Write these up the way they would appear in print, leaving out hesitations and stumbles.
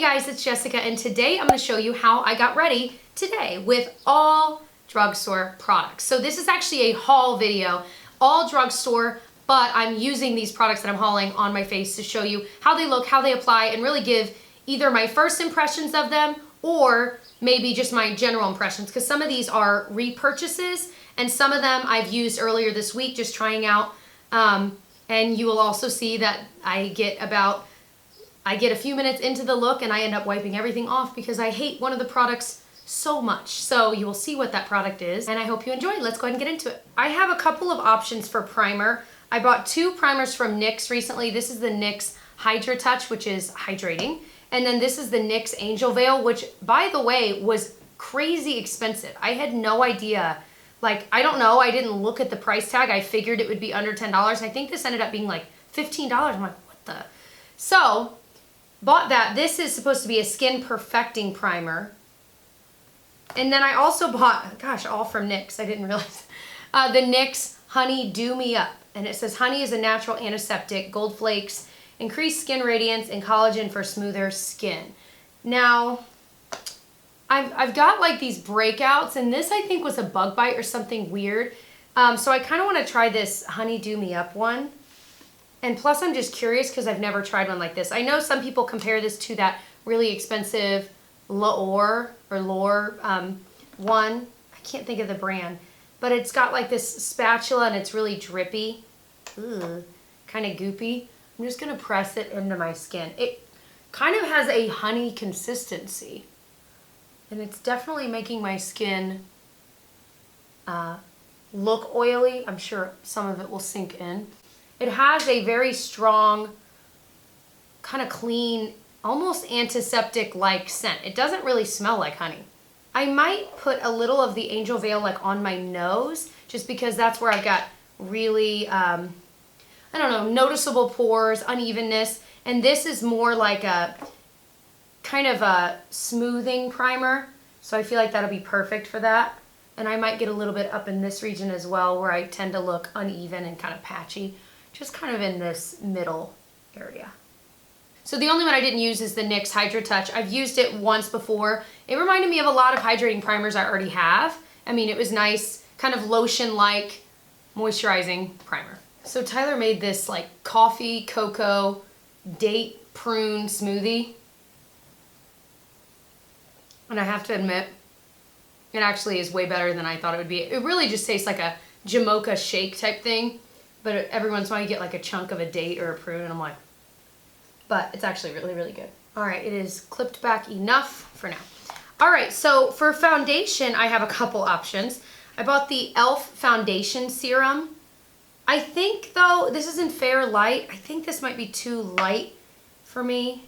guys, it's Jessica, and today I'm going to show you how I got ready today with all drugstore products. So this is actually a haul video, all drugstore, but I'm using these products that I'm hauling on my face to show you how they look, how they apply, and really give either my first impressions of them or maybe just my general impressions, because some of these are repurchases and some of them I've used earlier this week just trying out. And you will also see that I get a few minutes into the look and I end up wiping everything off because I hate one of the products so much. So you will see what that product is, and I hope you enjoy. Let's go ahead and get into it. I have a couple of options for primer. I bought two primers from Nyx recently. This is the Nyx Hydro Touch, which is hydrating. And then this is the Nyx Angel Veil, which, by the way, was crazy expensive. I had no idea. Like, I don't know. I didn't look at the price tag. I figured it would be under $10. I think this ended up being like $15. I'm like, what the? So, bought that. This is supposed to be a skin perfecting primer. And then I also bought, gosh, all from Nyx. I didn't realize. The Nyx Honey Do Me Up. And it says, honey is a natural antiseptic, gold flakes, increase skin radiance, and collagen for smoother skin. Now, I've got like these breakouts, and this I think was a bug bite or something weird. So I kind of want to try this Honey Do Me Up one. And plus I'm just curious because I've never tried one like this. I know some people compare this to that really expensive L'Or one. I can't think of the brand. But it's got like this spatula and it's really drippy. Kind of goopy. I'm just going to press it into my skin. It kind of has a honey consistency. And it's definitely making my skin look oily. I'm sure some of it will sink in. It has a very strong, kind of clean, almost antiseptic-like scent. It doesn't really smell like honey. I might put a little of the Angel Veil like on my nose, just because that's where I've got really, I don't know, noticeable pores, unevenness. And this is more like a kind of a smoothing primer. So I feel like that'll be perfect for that. And I might get a little bit up in this region as well, where I tend to look uneven and kind of patchy. Just kind of in this middle area. So the only one I didn't use is the NYX Hydro Touch. I've used it once before. It reminded me of a lot of hydrating primers I already have. I mean, it was nice, kind of lotion-like moisturizing primer. So Tyler made this like coffee, cocoa, date, prune smoothie. And I have to admit, it actually is way better than I thought it would be. It really just tastes like a Jamocha shake type thing. But every once in a while you get like a chunk of a date or a prune and I'm like, but it's actually really, really good. All right, it is clipped back enough for now. All right, so for foundation, I have a couple options. I bought the e.l.f. Foundation Serum. I think, though, this is in Fair Light. I think this might be too light for me.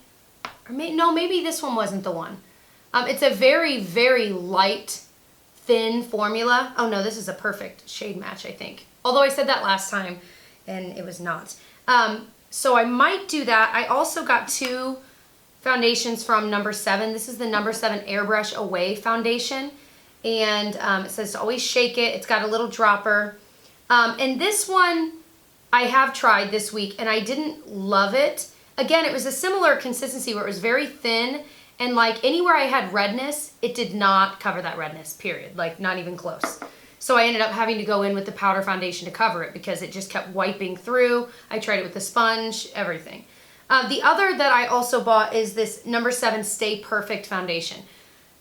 Or no, maybe this one wasn't the one. It's a very, very light, thin formula. Oh, no, this is a perfect shade match, I think. Although I said that last time, and it was not. So I might do that. I also got two foundations from No. 7. This is the No. 7 Airbrush Away Foundation. And it says to always shake it. It's got a little dropper. And this one I have tried this week, and I didn't love it. Again, it was a similar consistency where it was very thin. And like anywhere I had redness, it did not cover that redness, period. Like not even close. So I ended up having to go in with the powder foundation to cover it because it just kept wiping through. I tried it with the sponge, everything. The other that I also bought is this No. 7 Stay Perfect Foundation.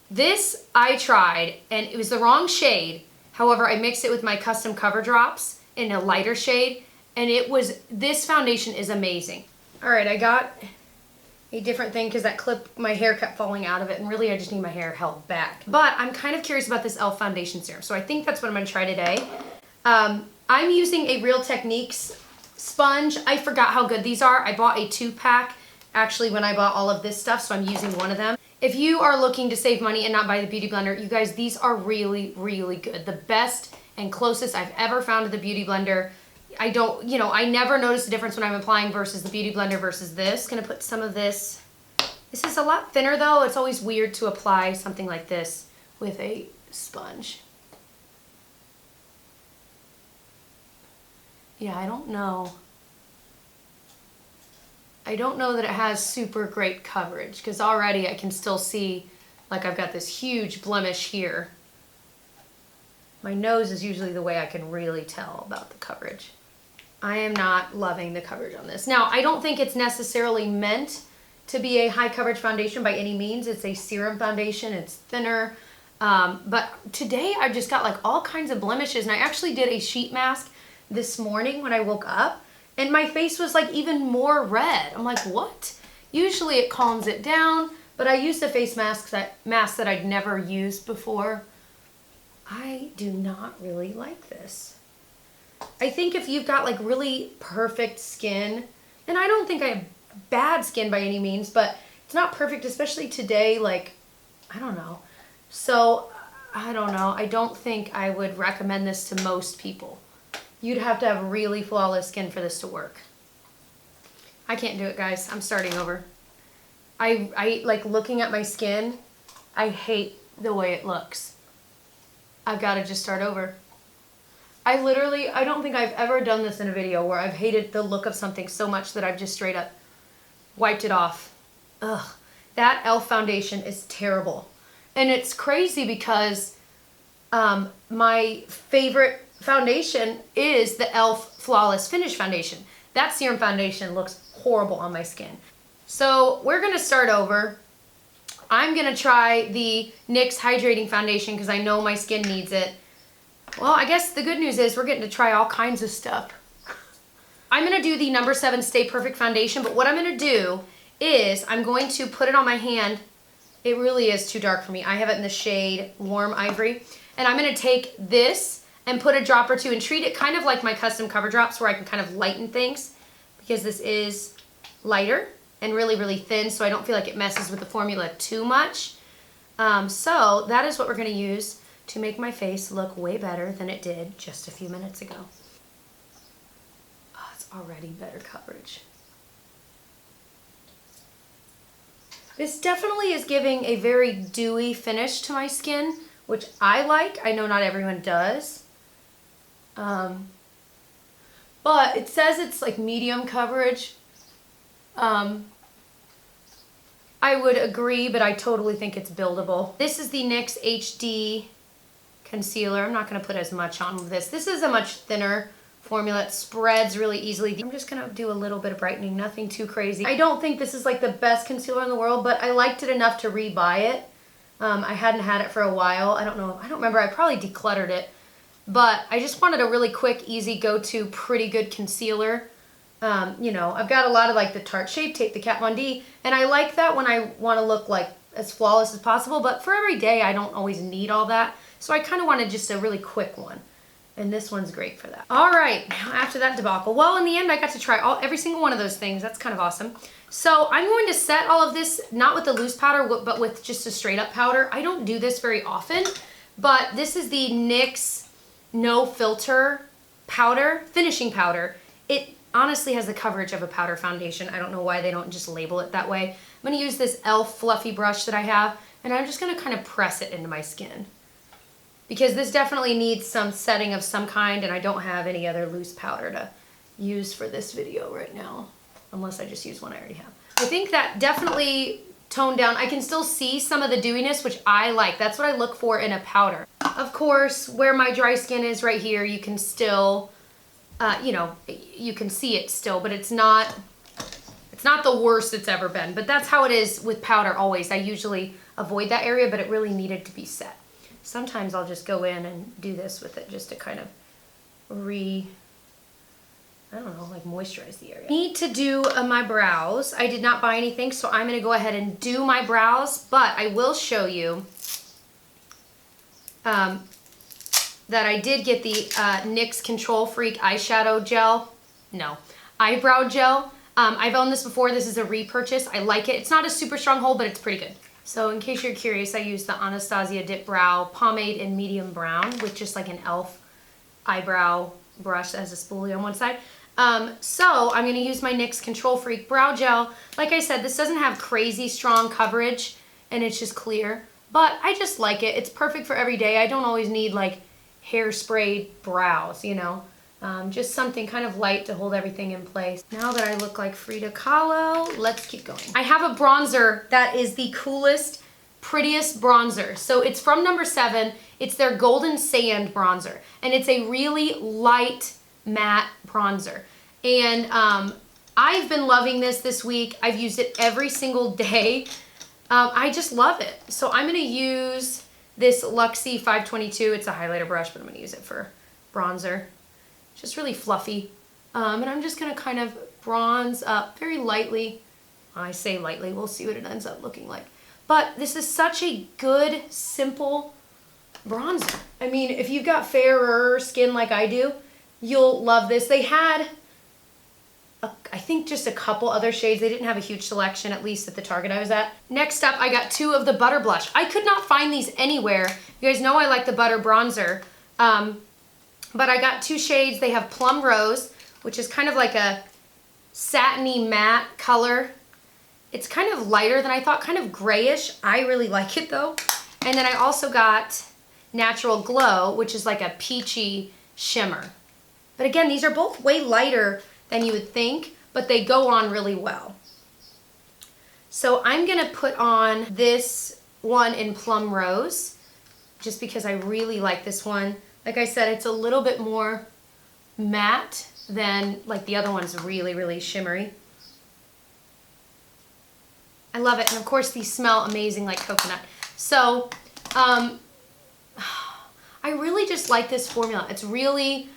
This I tried and it was the wrong shade. However, I mixed it with my custom cover drops in a lighter shade and this foundation is amazing. All right, I got a different thing because that clip, my hair kept falling out of it and really I just need my hair held back. But I'm kind of curious about this e.l.f. Foundation Serum, so I think that's what I'm going to try today. I'm using a Real Techniques sponge. I forgot how good these are. I bought a 2-pack actually when I bought all of this stuff, so I'm using one of them. If you are looking to save money and not buy the Beauty Blender, you guys, these are really, really good. The best and closest I've ever found to the Beauty Blender. I never notice the difference when I'm applying versus the Beauty Blender versus this. Gonna put some of this. This is a lot thinner though. It's always weird to apply something like this with a sponge. Yeah, I don't know. I don't know that it has super great coverage because already I can still see like I've got this huge blemish here. My nose is usually the way I can really tell about the coverage. I am not loving the coverage on this. Now, I don't think it's necessarily meant to be a high coverage foundation by any means. It's a serum foundation, it's thinner. But today I've just got like all kinds of blemishes, and I actually did a sheet mask this morning when I woke up, and my face was like even more red. I'm like, what? Usually it calms it down, but I used a face mask that I'd never used before. I do not really like this. I think if you've got like really perfect skin, and I don't think I have bad skin by any means, but it's not perfect, especially today, like, I don't know. So, I don't know. I don't think I would recommend this to most people. You'd have to have really flawless skin for this to work. I can't do it, guys. I'm starting over. I like looking at my skin. I hate the way it looks. I've got to just start over. I don't think I've ever done this in a video where I've hated the look of something so much that I've just straight up wiped it off. Ugh. That e.l.f. foundation is terrible. And it's crazy because my favorite foundation is the e.l.f. Flawless Finish Foundation. That serum foundation looks horrible on my skin. So we're going to start over. I'm going to try the NYX Hydrating Foundation because I know my skin needs it. Well, I guess the good news is we're getting to try all kinds of stuff. I'm going to do the number 7 Stay Perfect Foundation, but what I'm going to do is I'm going to put it on my hand. It really is too dark for me. I have it in the shade Warm Ivory. And I'm going to take this and put a drop or two and treat it kind of like my custom cover drops where I can kind of lighten things because this is lighter and really, really thin, so I don't feel like it messes with the formula too much. So that is what we're going to use to make my face look way better than it did just a few minutes ago. Oh, it's already better coverage. This definitely is giving a very dewy finish to my skin, which I like. I know not everyone does. But it says it's like medium coverage. I would agree, but I totally think it's buildable. This is the NYX HD concealer. I'm not going to put as much on with this. This is a much thinner formula. It spreads really easily. I'm just going to do a little bit of brightening, nothing too crazy. I don't think this is like the best concealer in the world, but I liked it enough to rebuy it. I hadn't had it for a while. I don't remember. I probably decluttered it, but I just wanted a really quick, easy go-to, pretty good concealer. You know, I've got a lot of like the Tarte Shape Tape, the Kat Von D, and I like that when I want to look like as flawless as possible, but for every day I don't always need all that. So I kind of wanted just a really quick one. And this one's great for that. All right, now after that debacle, well, in the end, I got to try every single one of those things. That's kind of awesome. So I'm going to set all of this, not with the loose powder, but with just a straight up powder. I don't do this very often, but this is the NYX No Filter powder, finishing powder. It honestly has the coverage of a powder foundation. I don't know why they don't just label it that way. I'm gonna use this e.l.f. fluffy brush that I have, and I'm just gonna kind of press it into my skin, because this definitely needs some setting of some kind, and I don't have any other loose powder to use for this video right now, unless I just use one I already have. I think that definitely toned down. I can still see some of the dewiness, which I like. That's what I look for in a powder. Of course, where my dry skin is right here, you can still, you know, you can see it still, but it's not the worst it's ever been. But that's how it is with powder always. I usually avoid that area, but it really needed to be set. Sometimes I'll just go in and do this with it just to kind of I don't know, like moisturize the area. I need to do my brows. I did not buy anything, so I'm gonna go ahead and do my brows, but I will show you that I did get the NYX Control Freak eyeshadow gel. No, eyebrow gel. I've owned this before. This is a repurchase. I like it. It's not a super strong hold, but it's pretty good. So in case you're curious, I used the Anastasia Dip Brow Pomade in medium brown with just like an e.l.f. eyebrow brush that has a spoolie on one side. So I'm going to use my NYX Control Freak Brow Gel. Like I said, this doesn't have crazy strong coverage, and it's just clear. But I just like it. It's perfect for every day. I don't always need like hairsprayed brows, you know. Just something kind of light to hold everything in place. Now that I look like Frida Kahlo, let's keep going. I have a bronzer that is the coolest, prettiest bronzer. So it's from number 7. It's their Golden Sand bronzer. And it's a really light matte bronzer. And I've been loving this week. I've used it every single day. I just love it. So I'm gonna use this Luxie 522. It's a highlighter brush, but I'm gonna use it for bronzer. Just really fluffy. And I'm just gonna kind of bronze up very lightly. I say lightly, we'll see what it ends up looking like. But this is such a good, simple bronzer. I mean, if you've got fairer skin like I do, you'll love this. They had, I think, just a couple other shades. They didn't have a huge selection, at least at the Target I was at. Next up, I got 2 of the Butter Blush. I could not find these anywhere. You guys know I like the Butter Bronzer. But I got 2 shades. They have Plum Rose, which is kind of like a satiny matte color. It's kind of lighter than I thought, kind of grayish. I really like it though. And then I also got Natural Glow, which is like a peachy shimmer. But again, these are both way lighter than you would think, but they go on really well. So I'm gonna put on this one in Plum Rose, just because I really like this one. Like I said, it's a little bit more matte than like the other one's really, really shimmery. I love it. And of course these smell amazing like coconut. So I really just like this formula. It's really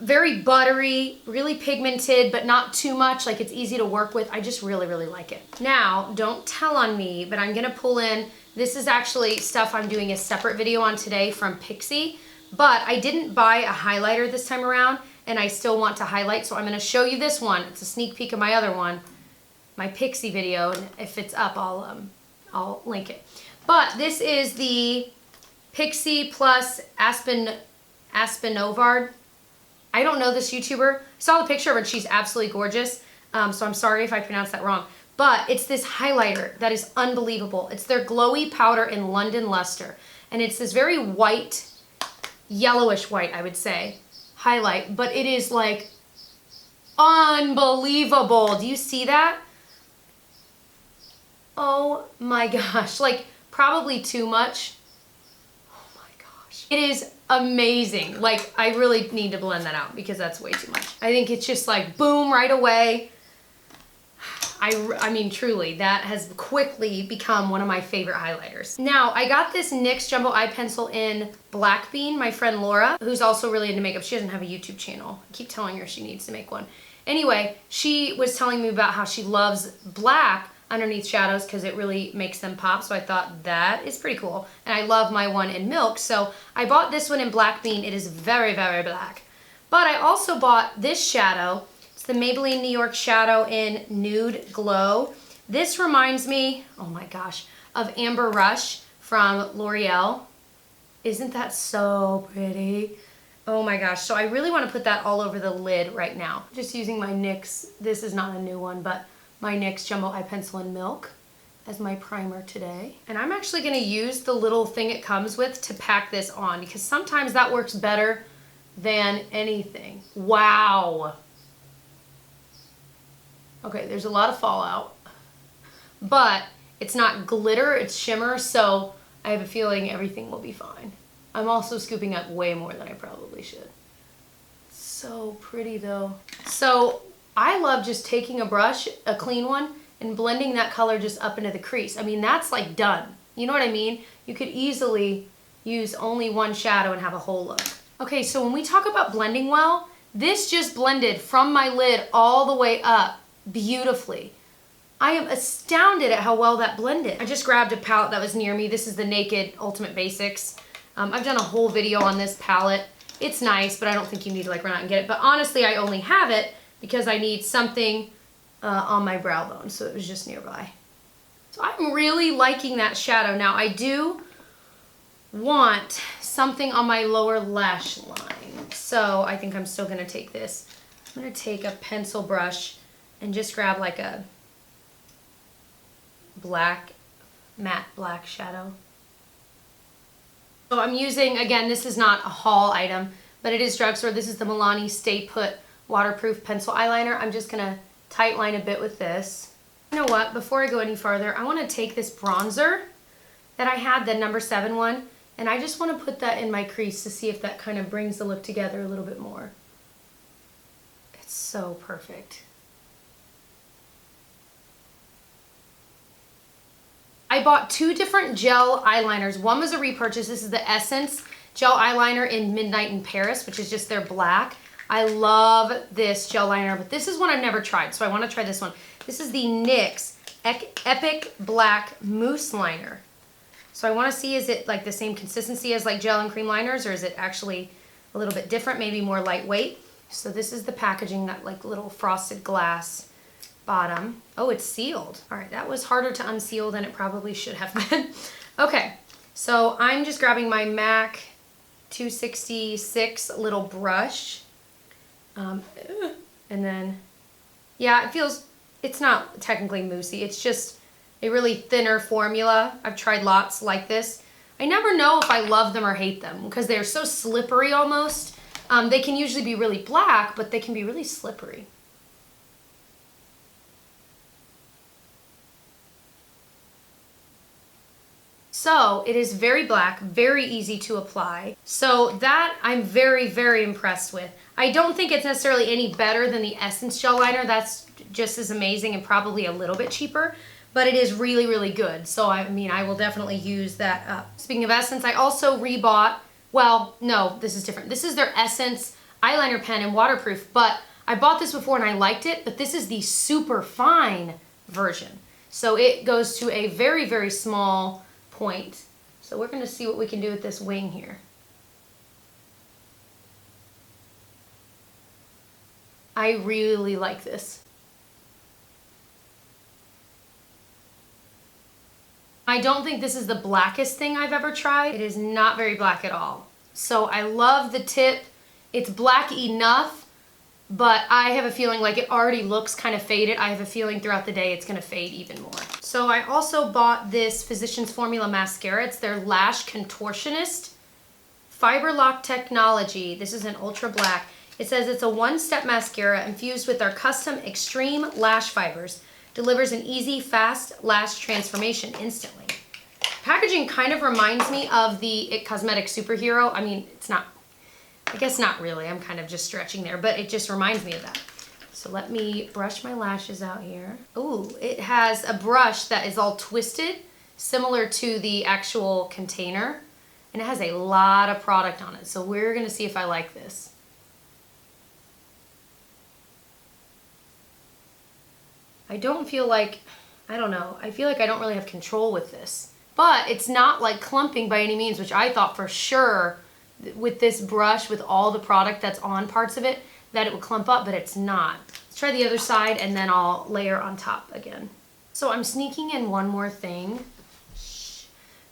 very buttery, really pigmented, but not too much. Like it's easy to work with. I just really, really like it. Now, don't tell on me, but I'm gonna pull in, this is actually stuff I'm doing a separate video on today from Pixi, but I didn't buy a highlighter this time around and I still want to highlight, so I'm gonna show you this one. It's a sneak peek of my other one, my Pixi video, and if it's up, I'll link it. But this is the Pixi plus Aspinovard. I don't know this YouTuber. I saw the picture of her and she's absolutely gorgeous. So I'm sorry if I pronounced that wrong. But it's this highlighter that is unbelievable. It's their Glowy powder in London Luster. And it's this very white, yellowish white, I would say, highlight. But it is like unbelievable. Do you see that? Oh my gosh. Like probably too much. Oh my gosh. It is amazing. Like I really need to blend that out because that's way too much. I think it's just like boom right away. I mean truly, that has quickly become one of my favorite highlighters. Now I got this NYX Jumbo Eye Pencil in Black Bean. My friend Laura, who's also really into makeup, she doesn't have a YouTube channel. I keep telling her she needs to make one. Anyway, she was telling me about how she loves black underneath shadows because it really makes them pop, so I thought that is pretty cool. And I love my one in Milk, so I bought this one in Black Bean. It is very, very black. But I also bought this shadow. It's the Maybelline New York Shadow in Nude Glow. This reminds me, oh my gosh, of Amber Rush from L'Oreal. Isn't that so pretty? Oh my gosh, so I really want to put that all over the lid right now. Just using my NYX, this is not a new one, but my NYX Jumbo Eye Pencil in Milk as my primer today. And I'm actually gonna use the little thing it comes with to pack this on because sometimes that works better than anything. Wow. Okay, there's a lot of fallout, but it's not glitter, it's shimmer, so I have a feeling everything will be fine. I'm also scooping up way more than I probably should. So pretty though. So I love just taking a brush, a clean one, and blending that color just up into the crease. I mean, that's like done. You know what I mean? You could easily use only one shadow and have a whole look. Okay, so when we talk about blending well, this just blended from my lid all the way up beautifully. I am astounded at how well that blended. I just grabbed a palette that was near me. This is the Naked Ultimate Basics. I've done a whole video on this palette. It's nice, but I don't think you need to like run out and get it. But honestly, I only have it because I need something on my brow bone, so it was just nearby. So I'm really liking that shadow. Now I do want something on my lower lash line, so I think I'm still gonna take this. I'm gonna take a pencil brush and just grab like a black, matte black shadow. So I'm using, again, this is not a haul item, but it is drugstore. This is the Milani Stay Put Waterproof Pencil Eyeliner. I'm just gonna tight line a bit with this. You know what, before I go any farther, I wanna take this bronzer that I had, the number 7 one, and I just wanna put that in my crease to see if that kind of brings the look together a little bit more. It's so perfect. I bought 2 different gel eyeliners. One was a repurchase. This is the Essence Gel Eyeliner in Midnight in Paris, which is just their black. I love this gel liner, but this is one I've never tried, so I want to try this one. This is the NYX Epic Black Mousse Liner. So I want to see, is it like the same consistency as like gel and cream liners, or is it actually a little bit different, maybe more lightweight? So this is the packaging, that like little frosted glass bottom. Oh, it's sealed. All right, that was harder to unseal than it probably should have been. Okay, so I'm just grabbing my MAC 266 little brush. And then, yeah, it's not technically moussey. It's just a really thinner formula. I've tried lots like this. I never know if I love them or hate them because they're so slippery almost. They can usually be really black, but they can be really slippery. So it is very black, very easy to apply. So that I'm very, very impressed with. I don't think it's necessarily any better than the Essence Gel Liner. That's just as amazing and probably a little bit cheaper, but it is really, really good. So I mean, I will definitely use that up. Speaking of Essence, I also rebought, well, no, this is different. This is their Essence eyeliner pen in waterproof, but I bought this before and I liked it, but this is the super fine version. So it goes to a very, very small point. So we're gonna see what we can do with this wing here. I really like this. I don't think this is the blackest thing I've ever tried. It is not very black at all. So I love the tip. It's black enough, but I have a feeling like it already looks kind of faded. I have a feeling throughout the day it's gonna fade even more. So I also bought this Physicians Formula mascara. It's their Lash Contortionist Fiber Lock Technology. This is an ultra black. It says it's a one-step mascara infused with our custom extreme lash fibers. Delivers an easy, fast lash transformation instantly. Packaging kind of reminds me of the IT Cosmetics Superhero. I mean, it's not, I guess not really. I'm kind of just stretching there, but it just reminds me of that. So let me brush my lashes out here. Ooh, it has a brush that is all twisted, similar to the actual container, and it has a lot of product on it. So we're gonna see if I like this. I don't feel like, I don't know, I feel like I don't really have control with this. But it's not like clumping by any means, which I thought for sure with this brush, with all the product that's on parts of it, that it would clump up, but it's not. Let's try the other side and then I'll layer on top again. So I'm sneaking in one more thing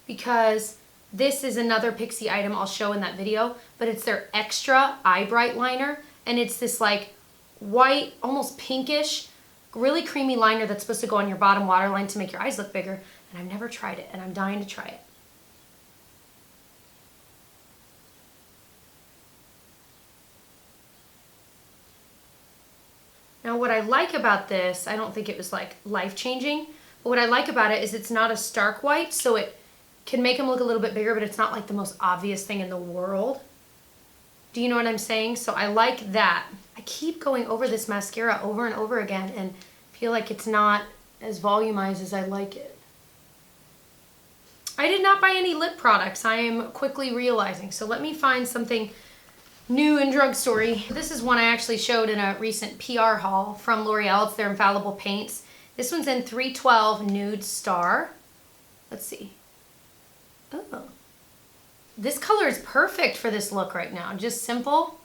because this is another Pixie item I'll show in that video, but it's their Extra Eye Bright Liner, and it's this like white, almost pinkish, really creamy liner that's supposed to go on your bottom waterline to make your eyes look bigger, and I've never tried it, and I'm dying to try it. Now what I like about this, I don't think it was like life-changing, but what I like about it is it's not a stark white, so it can make them look a little bit bigger, but it's not like the most obvious thing in the world. Do you know what I'm saying? So I like that. I keep going over this mascara over and over again and feel like it's not as volumized as I like it. I did not buy any lip products, I am quickly realizing. So let me find something new in drugstore. This is one I actually showed in a recent PR haul from L'Oreal. It's their Infallible Paints. This one's in 312 Nude Star. Let's see. Oh. This color is perfect for this look right now. Just simple.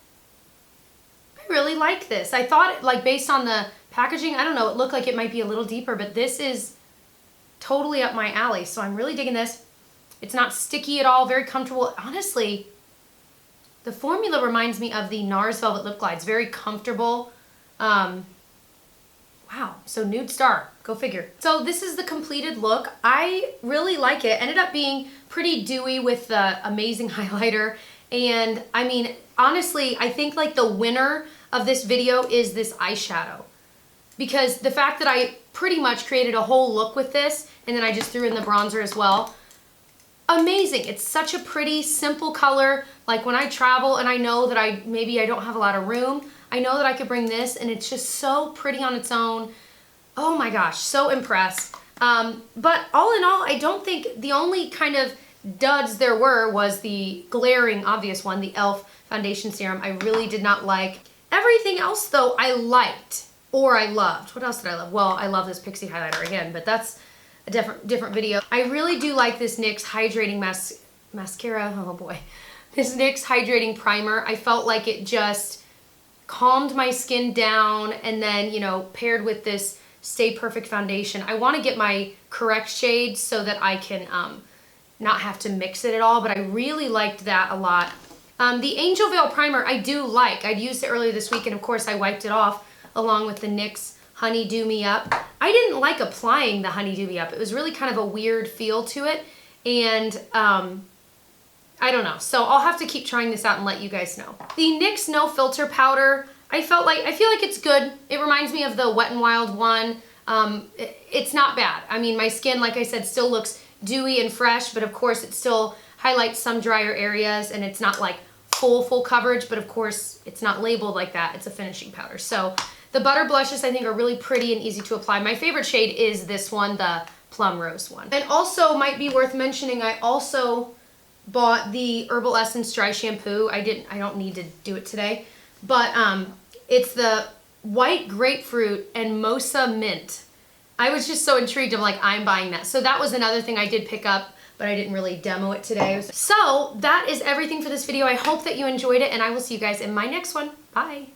I really like this. I thought, like, based on the packaging, I don't know, it looked like it might be a little deeper, but this is totally up my alley. So I'm really digging this. It's not sticky at all, very comfortable. Honestly, the formula reminds me of the NARS Velvet Lip Glide. It's very comfortable. Wow, so Nude Star, go figure. So this is the completed look. I really like it. Ended up being pretty dewy with the amazing highlighter. And I mean, honestly, I think like the winner of this video is this eyeshadow. Because the fact that I pretty much created a whole look with this, and then I just threw in the bronzer as well. Amazing. It's such a pretty, simple color. Like when I travel and I know that maybe I don't have a lot of room, I know that I could bring this, and it's just so pretty on its own. Oh my gosh, so impressed. But all in all, I don't think the only kind of duds there was the glaring obvious one, the e.l.f. Foundation Serum. I really did not like. Everything else though I liked or I loved. What else did I love? Well, I love this Pixie highlighter again, but that's a different video. I really do like this NYX Hydrating Mascara. Oh boy. This NYX Hydrating Primer. I felt like it just calmed my skin down, and then, you know, paired with this Stay Perfect foundation. I want to get my correct shade so that I can not have to mix it at all, but I really liked that a lot. The Angel Veil Primer I do like. I'd used it earlier this week, and of course I wiped it off along with the NYX Honeydew Me Up. I didn't like applying the Honeydew Me Up. It was really kind of a weird feel to it, and I don't know. So I'll have to keep trying this out and let you guys know. The NYX No Filter Powder, I feel like it's good. It reminds me of the Wet n Wild one. It's not bad. I mean, my skin, like I said, still looks dewy and fresh, but of course it still highlights some drier areas, and it's not like full coverage, but of course it's not labeled like that. It's a finishing powder. So the butter blushes I think are really pretty and easy to apply. My favorite shade is this one, the Plum Rose one. And also might be worth mentioning, I also bought the Herbal Essence Dry Shampoo. I don't need to do it today, but it's the White Grapefruit and Mocha Mint. I was just so intrigued. I'm like, I'm buying that. So that was another thing I did pick up, but I didn't really demo it today. So that is everything for this video. I hope that you enjoyed it, and I will see you guys in my next one. Bye.